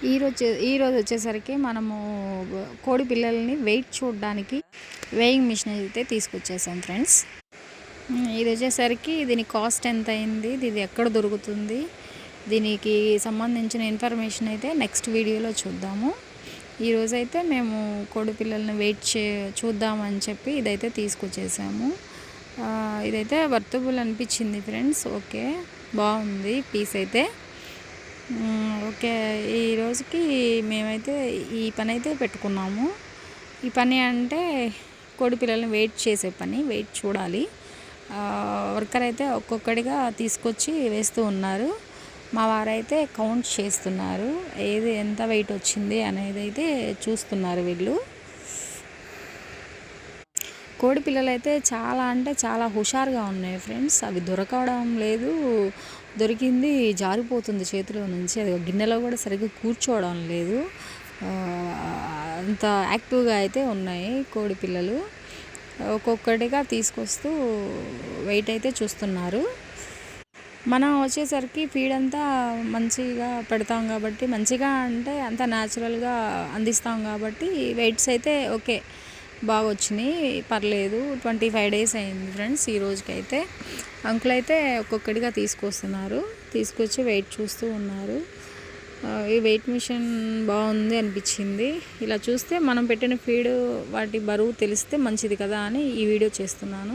ఈరోజు వచ్చేసరికి మనము కోడి పిల్లల్ని వెయిట్ చూడడానికి వేయింగ్ మిషన్ అయితే తీసుకొచ్చేసాం ఫ్రెండ్స్. ఇది వచ్చేసరికి దీని కాస్ట్ ఎంత అయింది, ఇది ఎక్కడ దొరుకుతుంది, దీనికి సంబంధించిన ఇన్ఫర్మేషన్ అయితే నెక్స్ట్ వీడియోలో చూద్దాము. ఈరోజైతే మేము కోడి పిల్లల్ని చూద్దామని చెప్పి ఇదైతే తీసుకొచ్చేసాము. ఇదైతే వర్తబుల్ అనిపించింది ఫ్రెండ్స్. ఓకే, బాగుంది పీస్ అయితే. ఓకే, ఈ రోజుకి మేమైతే ఈ పని అయితే పెట్టుకున్నాము. ఈ పని అంటే కోడి పిల్లల్ని వెయిట్ చేసే పని, వెయిట్ చూడాలి. వర్కర్ అయితే ఒక్కొక్కడిగా తీసుకొచ్చి వేస్తూ ఉన్నారు. మా వారైతే కౌంట్ చేస్తున్నారు, ఏది ఎంత వెయిట్ వచ్చింది అనేది అయితే చూస్తున్నారు వీళ్ళు. కోడి పిల్లలు అయితే చాలా అంటే చాలా హుషారుగా ఉన్నాయి ఫ్రెండ్స్. అవి దొరకడం లేదు, దొరికింది జారిపోతుంది చేతిలో నుంచి. అది గిన్నెలో కూడా సరిగ్గా కూర్చోవడం లేదు. అంత యాక్టివ్గా అయితే ఉన్నాయి కోడి పిల్లలు. ఒక్కొక్కటిగా తీసుకొస్తూ వెయిట్ అయితే చూస్తున్నారు. మనం వచ్చేసరికి ఫీడ్ అంతా మంచిగా పెడతాం కాబట్టి, మంచిగా అంటే అంతా న్యాచురల్గా అందిస్తాం కాబట్టి వెయిట్స్ అయితే ఓకే, బాగా వచ్చినాయి, పర్లేదు. 25 days అయింది ఫ్రెండ్స్ ఈ రోజుకైతే. అంకుల్ అయితే ఒక్కొక్కటిగా తీసుకొచ్చి వెయిట్ చూస్తూ ఉన్నారు. ఈ వెయిట్ మిషన్ బాగుంది అనిపించింది. ఇలా చూస్తే మనం పెట్టిన ఫీడ్ వాటి బరువు తెలిస్తే మంచిది కదా అని ఈ వీడియో చేస్తున్నాను.